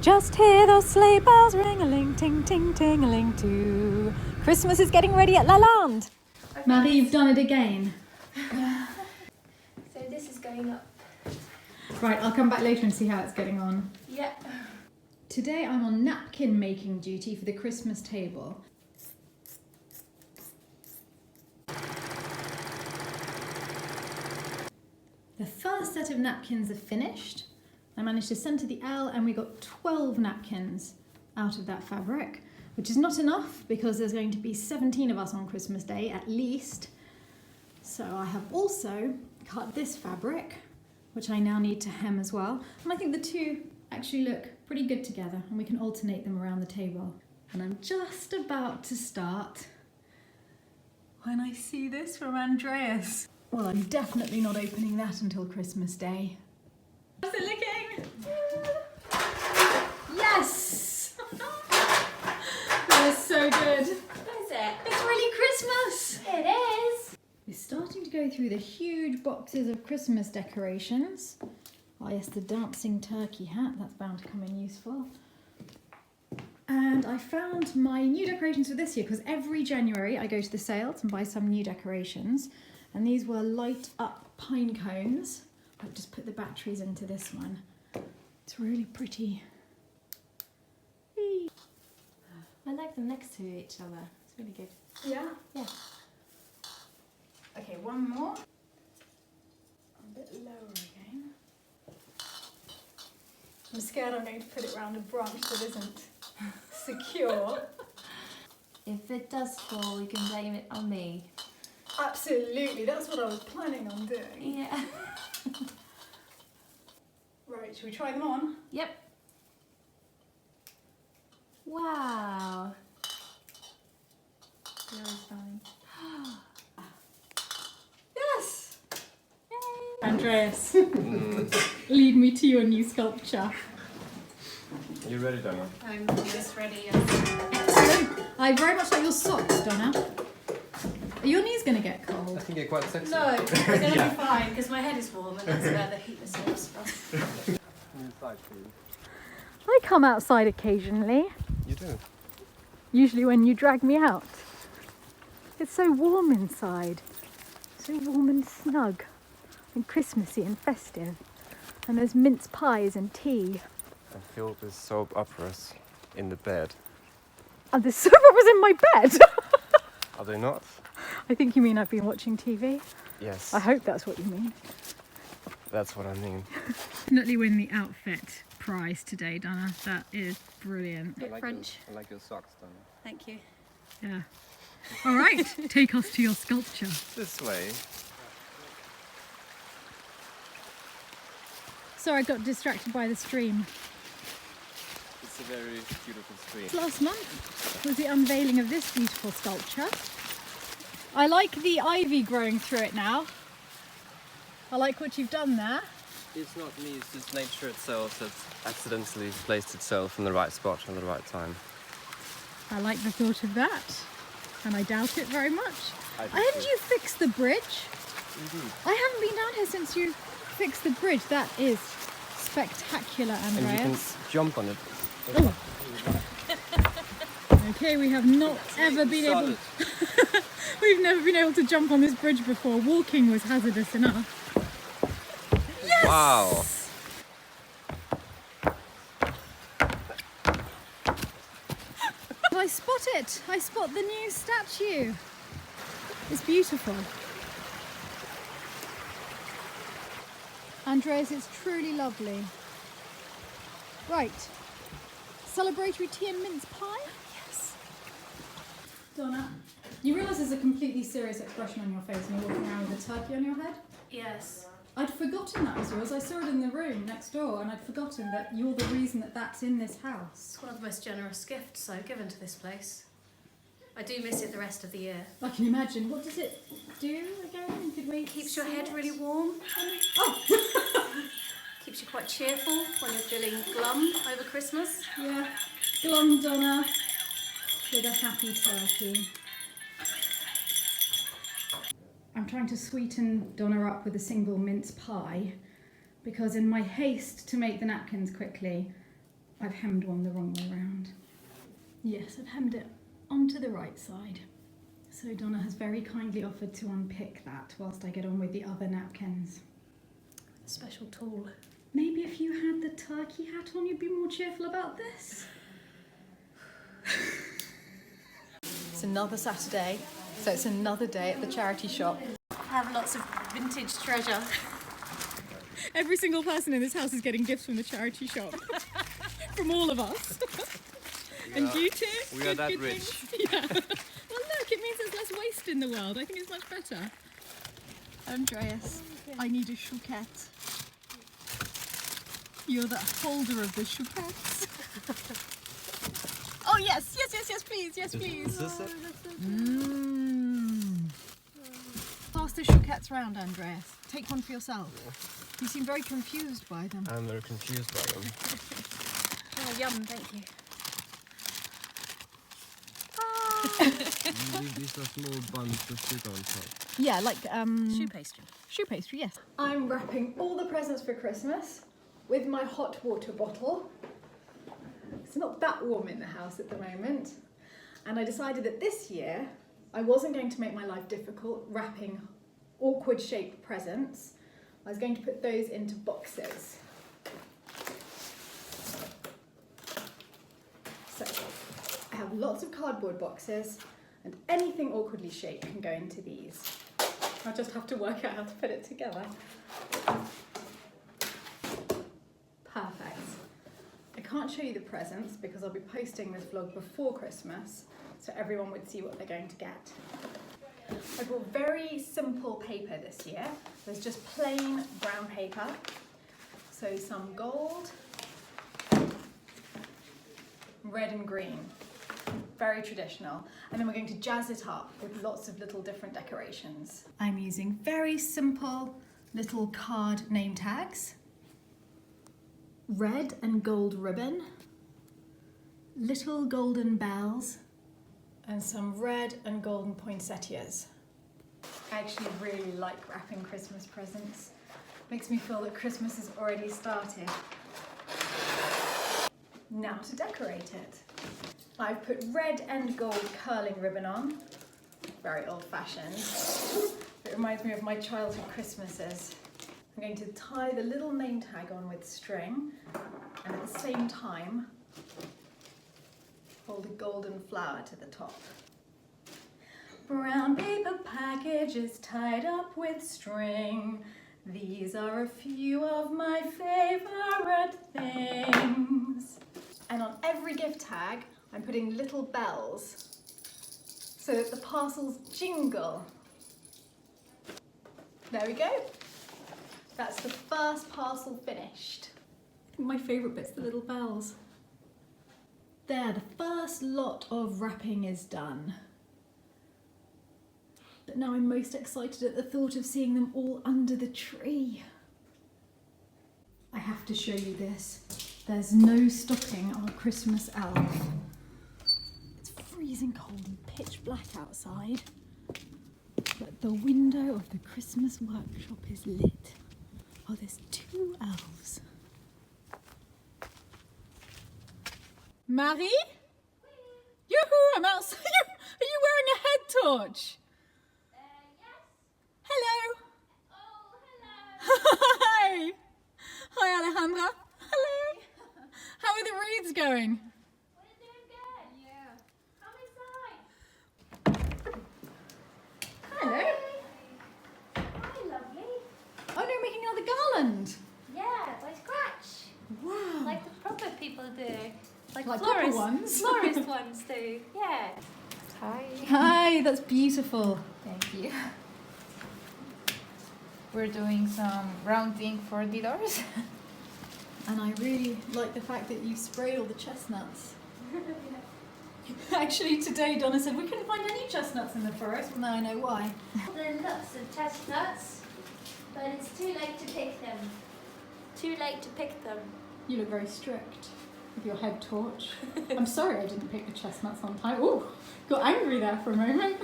Just hear those sleigh bells ring-a-ling, ting-ting, ting-a-ling too. Christmas is getting ready at Lalande. Okay. Marie, you've done it again. So this is going up. Right, I'll come back later and see how it's getting on. Yeah. Today I'm on napkin making duty for the Christmas table. The first set of napkins are finished. I managed to centre the L and we got 12 napkins out of that fabric, which is not enough because there's going to be 17 of us on Christmas Day at least. So I have also cut this fabric, which I now need to hem as well. And I think the two actually look pretty good together and we can alternate them around the table. And I'm just about to start when I see this from Andreas. Well, I'm definitely not opening that until Christmas Day. How's it looking? Yes! That is so good. Is it? It's really Christmas! It is. We're starting to go through the huge boxes of Christmas decorations. Oh yes, the dancing turkey hat, that's bound to come in useful. And I found my new decorations for this year because every January I go to the sales and buy some new decorations. And these were light up pine cones. I've just put the batteries into this one. It's really pretty. I like them next to each other. It's really good. Yeah? Yeah. Okay, one more. A bit lower again. I'm scared I'm going to put it around a branch that isn't secure. If it does fall, you can blame it on me. Absolutely, that's what I was planning on doing. Yeah. Right, should we try them on? Yep. Wow. Really fun. Yes! Yay! Andreas, lead me to your new sculpture. You ready, Donna? I'm just ready. Yes. Excellent. I very much like your socks, Donna. Are your knees going to get I cold? think you're quite sexy. No, it's going to Yeah. be fine because my head is warm and that's where the heatness is. Inside, please. I come outside occasionally, You do. usually when you drag me out. It's so warm inside, so warm and snug, and Christmassy and festive. And there's mince pies and tea. And filled with soap operas in the bed. And there's soap operas in my bed! Are they not? I think you mean I've been watching TV. Yes. I hope that's what you mean. That's what I mean. Definitely win the outfit prize today, Donna. That is brilliant. Bit French. I like your socks, Donna. Thank you. Yeah. All right, take us to your sculpture. This way. Sorry, I got distracted by the stream. It's a very beautiful stream. Last month was the unveiling of this beautiful sculpture. I like the ivy growing through it now. I like what you've done there. It's not me, it's just nature itself that's accidentally placed itself in the right spot at the right time. I like the thought of that, and I doubt it very much. I do And too. you fixed the bridge. Indeed. I haven't been down here since you fixed the bridge. That is spectacular, And you can Andreas. jump on it. Oh. Okay, we have not ever been able. We've never been able to jump on this bridge before. Walking was hazardous enough. Yes! Wow! I spot it. I spot the new statue. It's beautiful. Andreas, it's truly lovely. Right. Celebratory tea and mince pie? Yes. Donna, you realise there's a completely serious expression on your face when you're walking around with a turkey on your head? Yes. I'd forgotten that was yours. I saw it in the room next door and I'd forgotten that you're the reason that that's in this house. It's one of the most generous gifts I've given to this place. I do miss it the rest of the year. I can imagine. What does it do again? Could we Keeps your see head it? really warm. Oh! Keeps you quite cheerful when you're feeling glum over Christmas. Yeah. Glum Donna with a happy turkey. I'm trying to sweeten Donna up with a single mince pie because in my haste to make the napkins quickly, I've hemmed one the wrong way round. Yes, I've hemmed it onto the right side. So Donna has very kindly offered to unpick that whilst I get on with the other napkins. Special tool. Maybe if you had the turkey hat on, you'd be more cheerful about this. It's another Saturday, so it's another day at the charity shop. I have lots of vintage treasure. Every single person in this house is getting gifts from the charity shop. From all of us. And you too? We are that rich. Yeah. Well, look, it means there's less waste in the world. I think it's much better. Andreas, I need a chouquette. You're the holder of the chouquettes. Oh, yes, please, yes, please. Is this it? Pass the chouquettes round, Andreas. Take one for yourself. You seem very confused by them. I'm very confused by them. Oh, yum, thank you. These are small buns with sugar on top. Yeah, like Shoe pastry. shoe pastry, yes. I'm wrapping all the presents for Christmas with my hot water bottle. It's not that warm in the house at the moment. And I decided that this year I wasn't going to make my life difficult wrapping awkward shaped presents. I was going to put those into boxes. So I have lots of cardboard boxes and anything awkwardly shaped can go into these. I'll just have to work out how to put it together. Perfect. I can't show you the presents because I'll be posting this vlog before Christmas so everyone would see what they're going to get. I bought very simple paper this year. There's just plain brown paper. So some gold, red and green. Very traditional. And then we're going to jazz it up with lots of little different decorations. I'm using very simple little card name tags, red and gold ribbon, little golden bells, and some red and golden poinsettias. I actually really like wrapping Christmas presents. Makes me feel that Christmas has already started. Now to decorate it. I've put red and gold curling ribbon on. Very old-fashioned. It reminds me of my childhood Christmases. I'm going to tie the little name tag on with string and at the same time hold a golden flower to the top. Brown paper packages tied up with string. These are a few of my favorite things. And on every gift tag, I'm putting little bells so that the parcels jingle. There we go. That's the first parcel finished. I think my favourite bit's the little bells. There, the first lot of wrapping is done. But now I'm most excited at the thought of seeing them all under the tree. I have to show you this. There's no stopping our Christmas elf. It's freezing cold and pitch black outside, but the window of the Christmas workshop is lit. Oh, there's two elves. Marie? Yoo-hoo, I'm outside. Are you wearing a head torch? Yes. Hello. Oh, hello. Hi. Hi, Alejandra. Hello. How are the wreaths going? We're doing good. Yeah. Come inside. Hello. Hi, lovely. Oh no, making another garland. Yeah, by scratch. Wow. Like the proper people do. Like proper ones? Florist ones do. Yeah. Hi. Hi, that's beautiful. Thank you. We're doing some rounding for the doors. And I really like the fact that you sprayed all the chestnuts. Actually, today Donna said we couldn't find any chestnuts in the forest. Well, now I know why. There are lots of chestnuts, but it's too late to pick them. Too late to pick them. You look very strict with your head torch. I'm sorry I didn't pick the chestnuts on time. Ooh, got angry there for a moment.